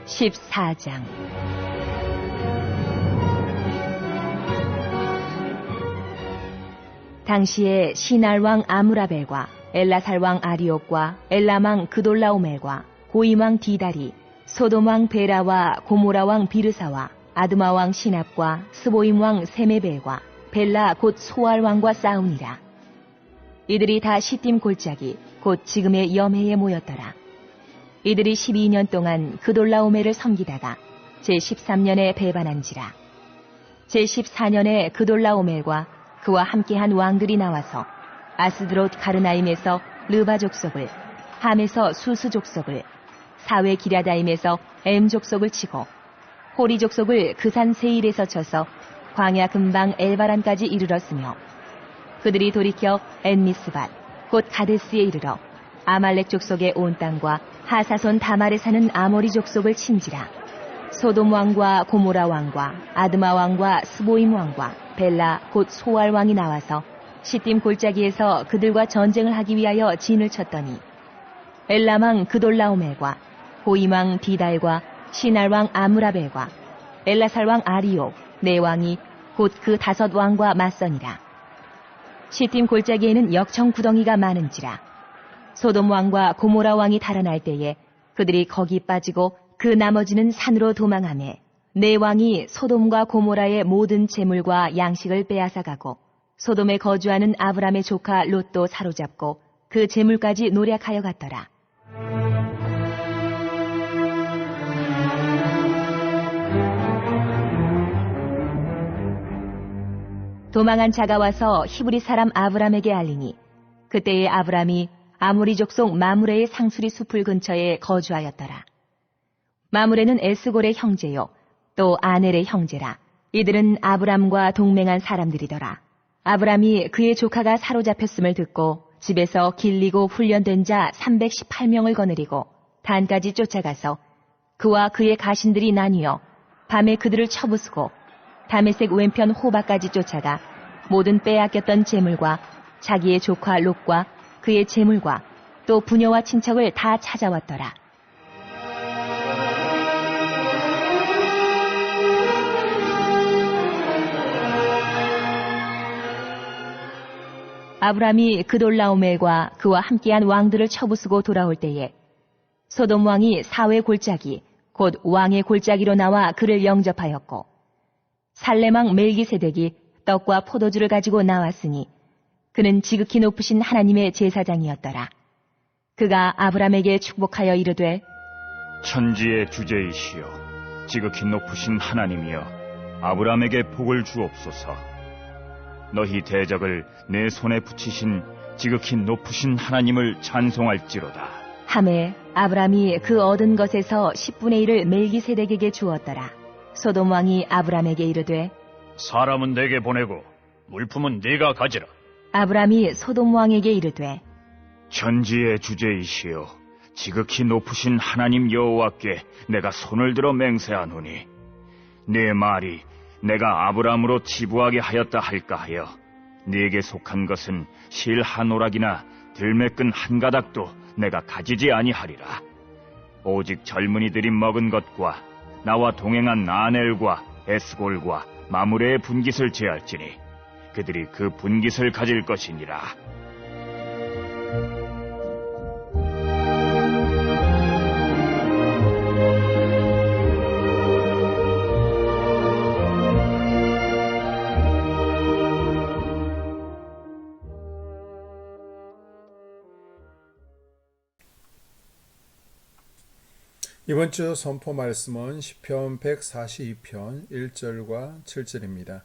14장. 당시에 시날 왕 아므라벨과 엘라살 왕 아리옥과 엘람 왕 그돌라오멜과 고임 왕 디달이 소돔 왕 베라와 고모라 왕 비르사와 아드마 왕 시납과 스보임 왕 세메벨과 벨라 곧 소알 왕과 싸우니라. 이들이 다 시딤 골짜기 곧 지금의 염해에 모였더라. 이들이 12년 동안 그돌라오멜을 섬기다가 제13년에 배반한지라. 제14년에 그돌라오멜과 그와 함께한 왕들이 나와서 아스드롯 가르나임에서 르바 족속을, 함에서 수스 족속을, 사웨 기랴다임에서 엠 족속을 치고 호리 족속을 그 산 세일에서 쳐서 광야 근방 엘바란까지 이르렀으며, 그들이 돌이켜 엔미스밭 곧 가데스에 이르러 아말렉 족속의 온 땅과 하사손 다말에 사는 아모리 족속을 친지라. 소돔 왕과 고모라 왕과 아드마 왕과 스보임 왕과 벨라 곧 소알 왕이 나와서 시딤 골짜기에서 그들과 전쟁을 하기 위하여 진을 쳤더니, 엘람 왕 그돌라오멜과 고임 왕 디달과 시날 왕 아므라벨과 엘라살 왕 아리옥 네 왕이 곧 그 5 왕과 맞서니라. 시딤 골짜기에는 역청 구덩이가 많은지라. 소돔 왕과 고모라 왕이 달아날 때에 그들이 거기 빠지고 그 나머지는 산으로 도망하매, 네 왕이 소돔과 고모라의 모든 재물과 양식을 빼앗아가고 소돔에 거주하는 아브람의 조카 롯도 사로잡고 그 재물까지 노략하여 갔더라. 도망한 자가 와서 히브리 사람 아브람에게 알리니, 그때의 아브람이 아모리 족속 마므레의 상수리 숲을 근처에 거주하였더라. 마므레는 에스골의 형제요 또 아넬의 형제라. 이들은 아브람과 동맹한 사람들이더라. 아브람이 그의 조카가 사로잡혔음을 듣고 집에서 길리고 훈련된 자 318명을 거느리고 단까지 쫓아가서 그와 그의 가신들이 나뉘어 밤에 그들을 쳐부수고 다메섹 왼편 호바까지 쫓아가 모든 빼앗겼던 재물과 자기의 조카 롯과 그의 재물과 또 부녀와 친척을 다 찾아왔더라. 아브람이 그돌라오멜과 그와 함께한 왕들을 쳐부수고 돌아올 때에 소돔 왕이 사회 골짜기 곧 왕의 골짜기로 나와 그를 영접하였고, 살렘 왕 멜기세덱이 떡과 포도주를 가지고 나왔으니 그는 지극히 높으신 하나님의 제사장이었더라. 그가 아브람에게 축복하여 이르되, 천지의 주제이시여 지극히 높으신 하나님이여 아브람에게 복을 주옵소서. 너희 대적을 내 손에 붙이신 지극히 높으신 하나님을 찬송할지로다. 하매 아브람이 그 얻은 것에서 10분의 1을 멜기세덱에게 주었더라. 소돔 왕이 아브람에게 이르되, 사람은 내게 보내고 물품은 네가 가지라. 아브람이 소돔 왕에게 이르되, 천지의 주제이시여 지극히 높으신 하나님 여호와께 내가 손을 들어 맹세하노니, 네 말이 내가 아브람으로 치부하게 하였다 할까 하여 네게 속한 것은 실 한 오락이나 들매끈 한 가닥도 내가 가지지 아니하리라. 오직 젊은이들이 먹은 것과 나와 동행한 아넬과 에스골과 마므레의 분깃을 제할지니 그들이 그 분깃을 가질 것이니라. 이번 주 선포 말씀은 시편 142편 1절과 7절입니다.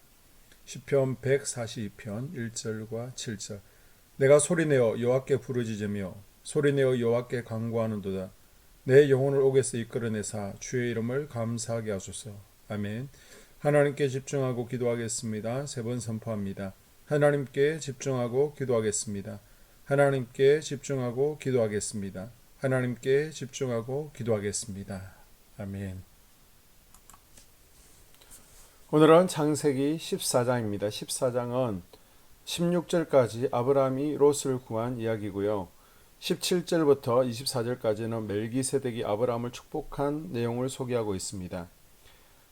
시편 142편 1절과 7절. 내가 소리내어 여호와께 부르짖으며 소리내어 여호와께 간구하는도다. 내 영혼을 옥에서 이끌어내사 주의 이름을 감사하게 하소서. 아멘. 하나님께 집중하고 기도하겠습니다. 3번 선포합니다. 하나님께 집중하고 기도하겠습니다. 하나님께 집중하고 기도하겠습니다. 하나님께 집중하고 기도하겠습니다. 아멘. 오늘은 창세기 14장입니다. 14장은 16절까지 아브라함이 롯을 구한 이야기고요. 17절부터 24절까지는 멜기세덱이 아브라함을 축복한 내용을 소개하고 있습니다.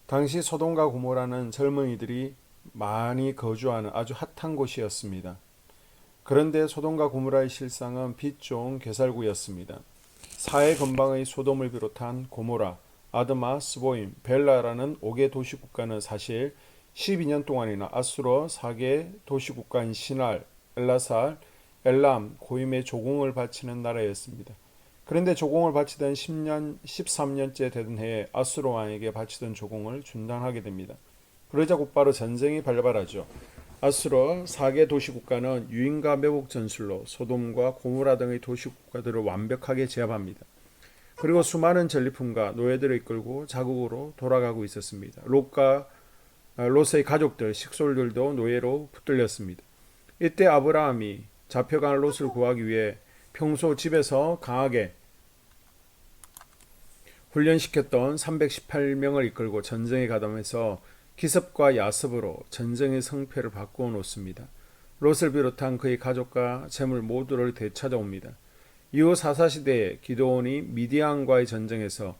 당시 소돔과 고모라는 젊은이들이 많이 거주하는 아주 핫한 곳이었습니다. 그런데 소돔과 고모라의 실상은 빛 좋은 괴살구였습니다. 사해 근방의 소돔을 비롯한 고모라, 아드마, 스보임, 벨라라는 5개 도시국가는 사실 12년 동안이나 아수르 4개 도시국가인 시날, 엘라살, 엘람, 고임의 조공을 바치는 나라였습니다. 그런데 조공을 바치던 13년째 되던 해에 아수르 왕에게 바치던 조공을 중단하게 됩니다. 그러자 곧바로 전쟁이 발발하죠. 아수르 4개 도시국가는 유인과 매복 전술로 소돔과 고모라 등의 도시국가들을 완벽하게 제압합니다. 그리고 수많은 전리품과 노예들을 이끌고 자국으로 돌아가고 있었습니다. 롯의 가족들, 식솔들도 노예로 붙들렸습니다. 이때 아브라함이 잡혀간 롯을 구하기 위해 평소 집에서 강하게 훈련시켰던 318명을 이끌고 전쟁에 가담해서 기습과 야습으로 전쟁의 성패를 바꾸어 놓습니다. 롯을 비롯한 그의 가족과 재물 모두를 되찾아옵니다. 이후 사사시대에 기드온이 미디안과의 전쟁에서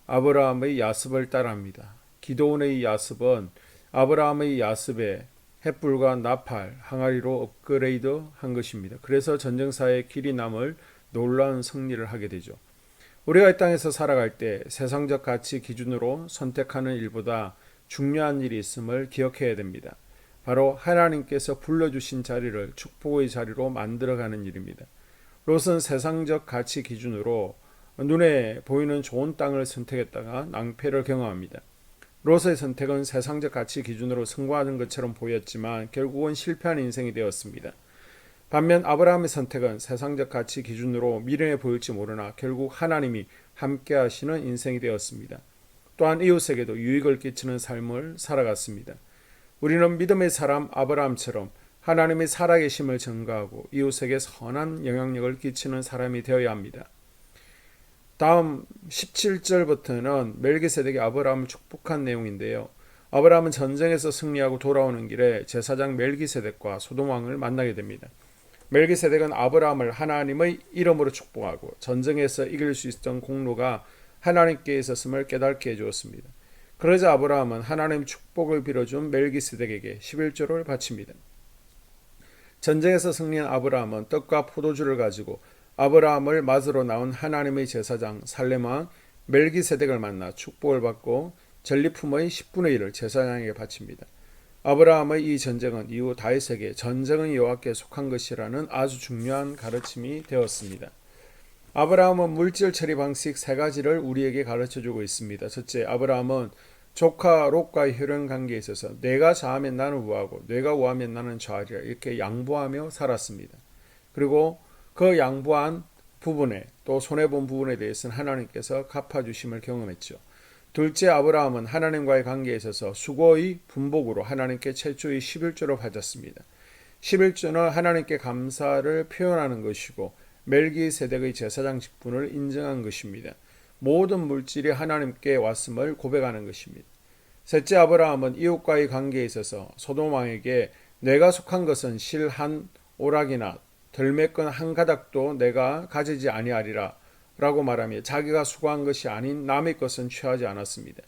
아브라함의 야습을 따라합니다. 기드온의 야습은 아브라함의 야습에 횃불과 나팔, 항아리로 업그레이드 한 것입니다. 그래서 전쟁사에 길이 남을 놀라운 승리를 하게 되죠. 우리가 이 땅에서 살아갈 때 세상적 가치 기준으로 선택하는 일보다 중요한 일이 있음을 기억해야 됩니다. 바로 하나님께서 불러주신 자리를 축복의 자리로 만들어가는 일입니다. 롯은 세상적 가치 기준으로 눈에 보이는 좋은 땅을 선택했다가 낭패를 경험합니다. 롯의 선택은 세상적 가치 기준으로 성공하는 것처럼 보였지만 결국은 실패한 인생이 되었습니다. 반면 아브라함의 선택은 세상적 가치 기준으로 미련해 보일지 모르나 결국 하나님이 함께 하시는 인생이 되었습니다. 또한 이웃에게도 유익을 끼치는 삶을 살아갔습니다. 우리는 믿음의 사람 아브라함처럼 하나님의 살아계심을 증거하고 이웃에게 선한 영향력을 끼치는 사람이 되어야 합니다. 다음 17절부터는 멜기세덱이 아브라함을 축복한 내용인데요. 아브라함은 전쟁에서 승리하고 돌아오는 길에 제사장 멜기세덱과 소돔 왕을 만나게 됩니다. 멜기세덱은 아브라함을 하나님의 이름으로 축복하고 전쟁에서 이길 수 있었던 공로가 하나님께 있었음을 깨닫게 해주었습니다. 그러자 아브라함은 하나님 축복을 빌어준 멜기세덱에게 11조를 바칩니다. 전쟁에서 승리한 아브라함은 떡과 포도주를 가지고 아브라함을 맞으러 나온 하나님의 제사장 살렘왕 멜기세덱을 만나 축복을 받고 전리품의 10분의 1을 제사장에게 바칩니다. 아브라함의 이 전쟁은 이후 다윗에게 전쟁은 여호와께 속한 것이라는 아주 중요한 가르침이 되었습니다. 아브라함은 물질 처리 방식 3가지를 우리에게 가르쳐주고 있습니다. 첫째, 아브라함은 조카 롯과의 혈연 관계에 있어서 내가 좌하면 나는 우하고 내가 우하면 나는 좌하리라 이렇게 양보하며 살았습니다. 그리고 그 양보한 부분에 또 손해본 부분에 대해서는 하나님께서 갚아주심을 경험했죠. 둘째, 아브라함은 하나님과의 관계에 있어서 수고의 분복으로 하나님께 최초의 11조를 바쳤습니다. 11조는 하나님께 감사를 표현하는 것이고 멜기세덱의 제사장 직분을 인정한 것입니다. 모든 물질이 하나님께 왔음을 고백하는 것입니다. 셋째, 아브라함은 이웃과의 관계에 있어서 소돔 왕에게 내가 속한 것은 실 한 오락이나 덜매건 한 가닥도 내가 가지지 아니하리라 라고 말하며 자기가 수고한 것이 아닌 남의 것은 취하지 않았습니다.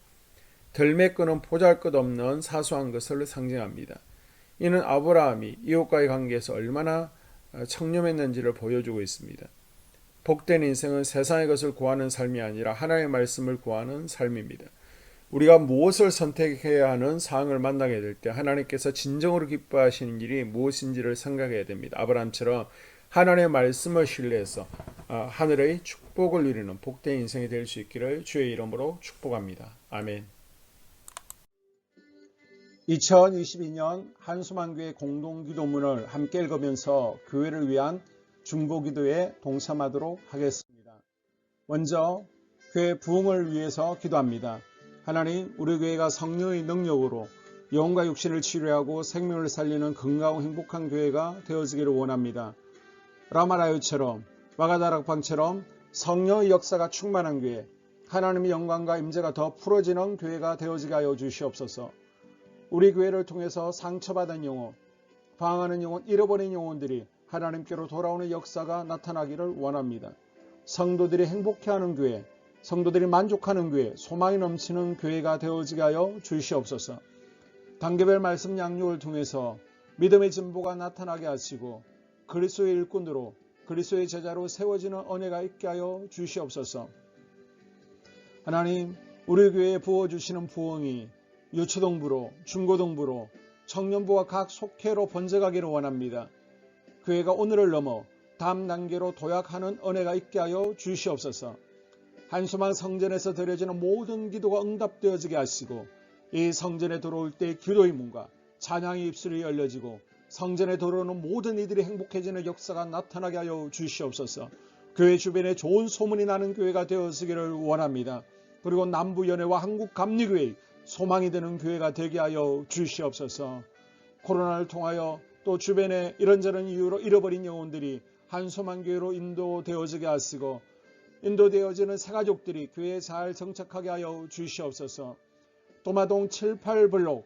덜매건은 보잘것없는 사소한 것을 상징합니다. 이는 아브라함이 이웃과의 관계에서 얼마나 청렴했는지를 보여주고 있습니다. 복된 인생은 세상의 것을 구하는 삶이 아니라 하나님의 말씀을 구하는 삶입니다. 우리가 무엇을 선택해야 하는 상황을 만나게 될 때 하나님께서 진정으로 기뻐하시는 일이 무엇인지를 생각해야 됩니다. 아브라함처럼 하나님의 말씀을 신뢰해서 하늘의 축복을 누리는 복된 인생이 될 수 있기를 주의 이름으로 축복합니다. 아멘. 2022년 한수만교회 공동기도문을 함께 읽으면서 교회를 위한 중보기도에 동참하도록 하겠습니다. 먼저 교회 부흥을 위해서 기도합니다. 하나님, 우리 교회가 성령의 능력으로 영과 육신을 치료하고 생명을 살리는 건강하고 행복한 교회가 되어지기를 원합니다. 라마라요처럼 마가다락방처럼 성령의 역사가 충만한 교회, 하나님의 영광과 임재가 더 풀어지는 교회가 되어지게 하여 주시옵소서. 우리 교회를 통해서 상처받은 영혼, 방황하는 영혼, 잃어버린 영혼들이 하나님께로 돌아오는 역사가 나타나기를 원합니다. 성도들이 행복해하는 교회, 성도들이 만족하는 교회, 소망이 넘치는 교회가 되어지게 하여 주시옵소서. 단계별 말씀 양육을 통해서 믿음의 진보가 나타나게 하시고 그리스도의 일꾼으로 그리스도의 제자로 세워지는 은혜가 있게 하여 주시옵소서. 하나님, 우리 교회에 부어주시는 부흥이 유초동부로, 중고동부로, 청년부와 각 속회로 번져가기를 원합니다. 교회가 오늘을 넘어 다음 단계로 도약하는 은혜가 있게 하여 주시옵소서. 한소망 성전에서 드려지는 모든 기도가 응답되어지게 하시고 이 성전에 들어올 때 기도의 문과 찬양의 입술이 열려지고 성전에 들어오는 모든 이들이 행복해지는 역사가 나타나게 하여 주시옵소서. 교회 주변에 좋은 소문이 나는 교회가 되어지기를 원합니다. 그리고 남부연회와 한국감리교회의 소망이 되는 교회가 되게 하여 주시옵소서. 코로나를 통하여 또 주변에 이런저런 이유로 잃어버린 영혼들이 한소망교회로 인도되어지게 하시고 인도되어지는 새가족들이 교회에 잘 정착하게 하여 주시옵소서. 도마동 7, 8블록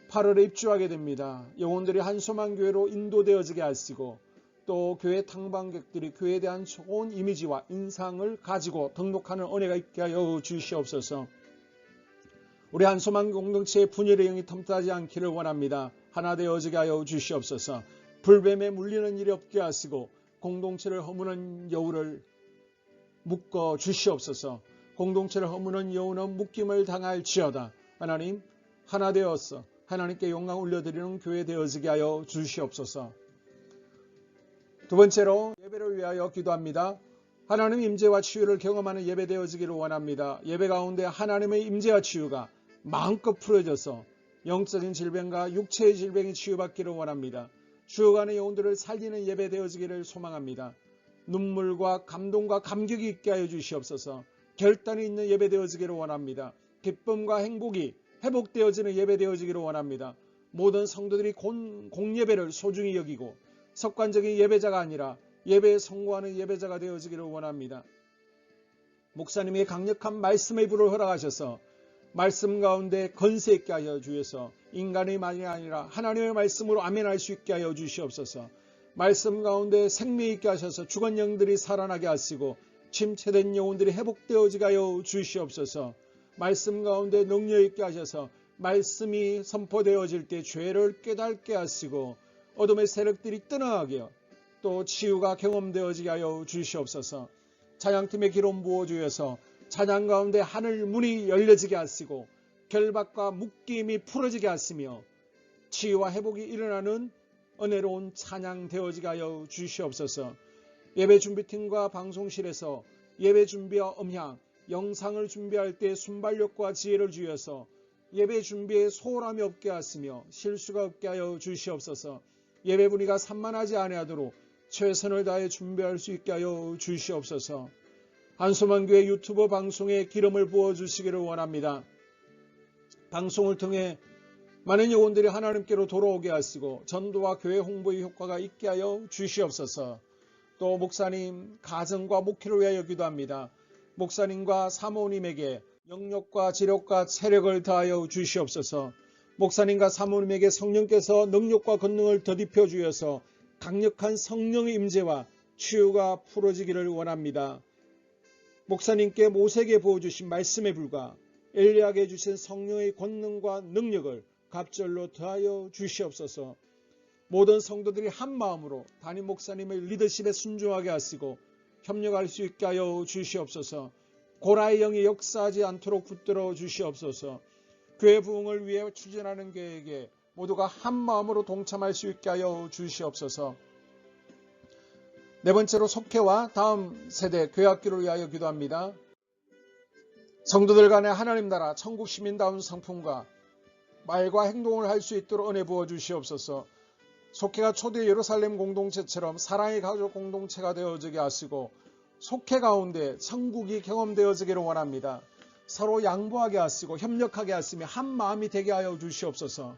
8월에 입주하게 됩니다. 영혼들이 한소망교회로 인도되어지게 하시고 또 교회 탕방객들이 교회에 대한 좋은 이미지와 인상을 가지고 등록하는 은혜가 있게 하여 주시옵소서. 우리 한소망 공동체의 분열의 영이 틈타지 않기를 원합니다. 하나 되어지게 하여 주시옵소서. 불뱀에 물리는 일이 없게 하시고 공동체를 허무는 여우를 묶어 주시옵소서. 공동체를 허무는 여우는 묶임을 당할지어다. 하나님, 하나 되어서 하나님께 영광 올려드리는 교회 되어지게 하여 주시옵소서. 두 번째로 예배를 위하여 기도합니다. 하나님 임재와 치유를 경험하는 예배 되어지기를 원합니다. 예배 가운데 하나님의 임재와 치유가 마음껏 풀어져서 영적인 질병과 육체의 질병이 치유받기를 원합니다. 죽어가는 영혼들을 살리는 예배 되어지기를 소망합니다. 눈물과 감동과 감격이 있게 하여 주시옵소서. 결단이 있는 예배 되어지기를 원합니다. 기쁨과 행복이 회복되어지는 예배 되어지기를 원합니다. 모든 성도들이 공예배를 소중히 여기고 석관적인 예배자가 아니라 예배에 성공하는 예배자가 되어지기를 원합니다. 목사님의 강력한 말씀의 불을 허락하셔서 말씀 가운데 건세 있게 하여 주셔서 인간의 말이 아니라 하나님의 말씀으로 아멘할 수 있게 하여 주시옵소서. 말씀 가운데 생명 있게 하셔서 죽은 영들이 살아나게 하시고 침체된 영혼들이 회복되어지게 하여 주시옵소서. 말씀 가운데 능력 있게 하셔서 말씀이 선포되어질 때 죄를 깨닫게 하시고 어둠의 세력들이 떠나가게 또 치유가 경험되어지게 하여 주시옵소서. 찬양팀의 기름 부어주셔서 찬양 가운데 하늘 문이 열려지게 하시고 결박과 묶임이 풀어지게 하시며 치유와 회복이 일어나는 은혜로운 찬양 되어지게 하여 주시옵소서. 예배 준비팀과 방송실에서 예배 준비와 음향, 영상을 준비할 때 순발력과 지혜를 주셔서 예배 준비에 소홀함이 없게 하시며 실수가 없게 하여 주시옵소서. 예배 분위기가 산만하지 아니하도록 최선을 다해 준비할 수 있게 하여 주시옵소서. 한소망교회 유튜브 방송에 기름을 부어주시기를 원합니다. 방송을 통해 많은 영혼들이 하나님께로 돌아오게 하시고 전도와 교회 홍보의 효과가 있게 하여 주시옵소서. 또 목사님 가정과 목회를 위하여 기도합니다. 목사님과 사모님에게 영력과 지력과 체력을 다하여 주시옵소서. 목사님과 사모님에게 성령께서 능력과 권능을 더딥혀 주셔서 강력한 성령의 임재와 치유가 풀어지기를 원합니다. 목사님께 모세에게 부어주신 말씀의 불과 엘리야에게 주신 성령의 권능과 능력을 갑절로 더하여 주시옵소서. 모든 성도들이 한 마음으로 담임 목사님의 리더십에 순종하게 하시고 협력할 수 있게 하여 주시옵소서. 고라의 영이 역사하지 않도록 붙들어 주시옵소서. 교회 부흥을 위해 추진하는 교회에게 모두가 한 마음으로 동참할 수 있게 하여 주시옵소서. 네 번째로 속회와 다음 세대 교회학교를 위하여 기도합니다. 성도들 간의 하나님 나라 천국 시민다운 성품과 말과 행동을 할 수 있도록 은혜 부어 주시옵소서. 속회가 초대 예루살렘 공동체처럼 사랑의 가족 공동체가 되어지게 하시고 속회 가운데 천국이 경험되어지기를 원합니다. 서로 양보하게 하시고 협력하게 하시며 한 마음이 되게 하여 주시옵소서.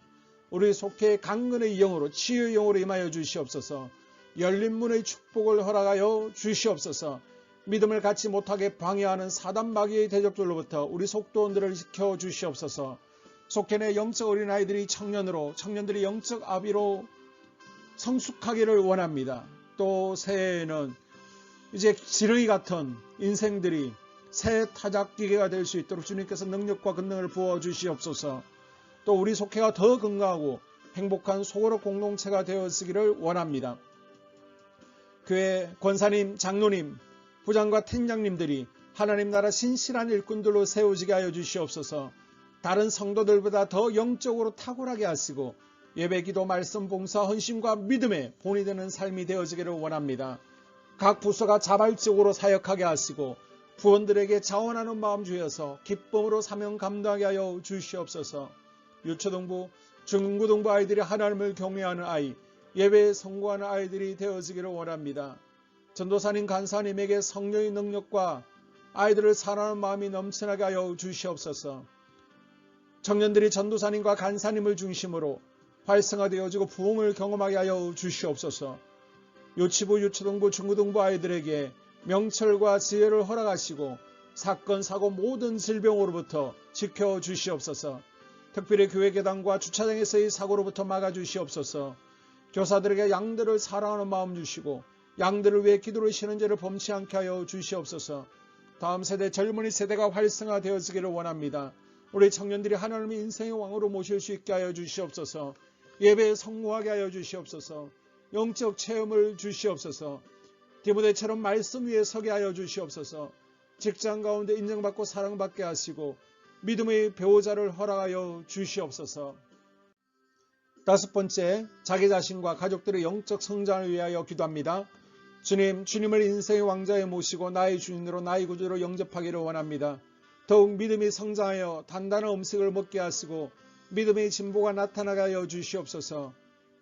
우리 속회의 강건의 영으로 치유의 영으로 임하여 주시옵소서. 열린 문의 축복을 허락하여 주시옵소서. 믿음을 갖지 못하게 방해하는 사단 마귀의 대적들로부터 우리 속도원들을 지켜 주시옵소서. 속해 영적 어린아이들이 청년으로, 청년들이 영적 아비로 성숙하기를 원합니다. 또 새해에는 이제 지렁이 같은 인생들이 새 타작기계가 될 수 있도록 주님께서 능력과 권능을 부어주시옵소서. 또 우리 속해가 더 건강하고 행복한 소그룹 공동체가 되었으기를 원합니다. 교회 권사님, 장로님, 부장과 팀장님들이 하나님 나라 신실한 일꾼들로 세워지게 하여 주시옵소서. 다른 성도들보다 더 영적으로 탁월하게 하시고 예배, 기도, 말씀, 봉사, 헌신과 믿음에 본이 되는 삶이 되어지기를 원합니다. 각 부서가 자발적으로 사역하게 하시고 부원들에게 자원하는 마음 주여서 기쁨으로 사명 감당하게 하여 주시옵소서. 유초등부, 중고등부 아이들이 하나님을 경외하는 아이, 예배에 성공하는 아이들이 되어지기를 원합니다. 전도사님, 간사님에게 성령의 능력과 아이들을 사랑하는 마음이 넘쳐나게 하여 주시옵소서. 청년들이 전도사님과 간사님을 중심으로 활성화되어지고 부흥을 경험하게 하여 주시옵소서. 유치부, 유초등부, 중고등부 아이들에게 명철과 지혜를 허락하시고 사건, 사고, 모든 질병으로부터 지켜주시옵소서. 특별히 교회 계단과 주차장에서의 사고로부터 막아주시옵소서. 교사들에게 양들을 사랑하는 마음 주시고 양들을 위해 기도를 쉬는 죄를 범치 않게 하여 주시옵소서. 다음 세대, 젊은이 세대가 활성화되어지기를 원합니다. 우리 청년들이 하나님의 인생의 왕으로 모실 수 있게 하여 주시옵소서. 예배에 성공하게 하여 주시옵소서. 영적 체험을 주시옵소서. 디모데처럼 말씀 위에 서게 하여 주시옵소서. 직장 가운데 인정받고 사랑받게 하시고 믿음의 배우자를 허락하여 주시옵소서. 다섯 번째, 자기 자신과 가족들의 영적 성장을 위하여 기도합니다. 주님, 주님을 인생의 왕자에 모시고 나의 주인으로, 나의 구주로 영접하기를 원합니다. 더욱 믿음이 성장하여 단단한 음식을 먹게 하시고 믿음의 진보가 나타나게 하여 주시옵소서.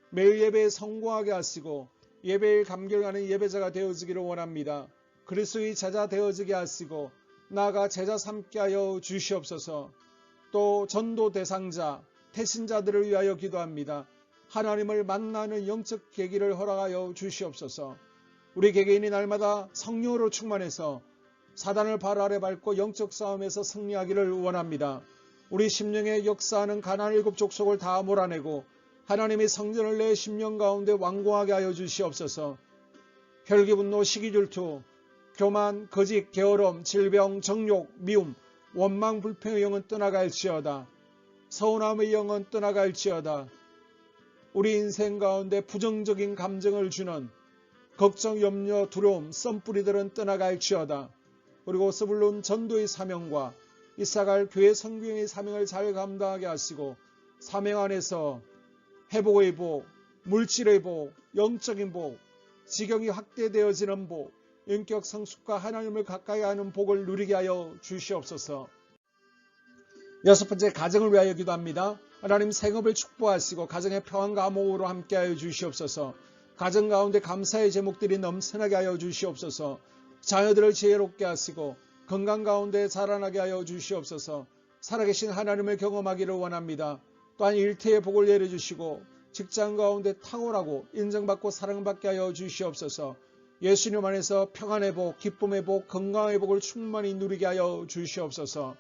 매일 예배에 성공하게 하시고 예배에 감격하는 예배자가 되어지기를 원합니다. 그리스도의 제자 되어지게 하시고 나아가 제자 삼게 하여 주시옵소서. 또 전도 대상자, 태신자들을 위하여 기도합니다. 하나님을 만나는 영적 계기를 허락하여 주시옵소서. 우리 개개인이 날마다 성령으로 충만해서 사단을 발 아래 밟고 영적 싸움에서 승리하기를 원합니다. 우리 심령에 역사하는 가나안 7 족속을 다 몰아내고 하나님의 성전을 내 심령 가운데 완공하게 하여 주시옵소서. 혈기, 분노, 시기, 질투, 교만, 거짓, 게으름, 질병, 정욕, 미움, 원망, 불평의 영은 떠나갈지어다. 서운함의 영은 떠나갈지어다. 우리 인생 가운데 부정적인 감정을 주는 걱정, 염려, 두려움, 썸뿌리들은 떠나갈지어다. 그리고 스불론 전도의 사명과 이사갈 교회 성경의 사명을 잘 감당하게 하시고 사명 안에서 회복의 복, 물질의 복, 영적인 복, 지경이 확대되어지는 복, 인격 성숙과 하나님을 가까이 하는 복을 누리게 하여 주시옵소서. 여섯 번째, 가정을 위하여 기도합니다. 하나님, 생업을 축복하시고 가정의 평안과 암호로 함께하여 주시옵소서. 가정 가운데 감사의 제목들이 넘쳐나게 하여 주시옵소서. 자녀들을 지혜롭게 하시고 건강 가운데 자라나게 하여 주시옵소서. 살아계신 하나님을 경험하기를 원합니다. 또한 일태의 복을 내려주시고 직장 가운데 탁월하고 인정받고 사랑받게 하여 주시옵소서. 예수님 안에서 평안의 복, 기쁨의 복, 건강의 복을 충만히 누리게 하여 주시옵소서.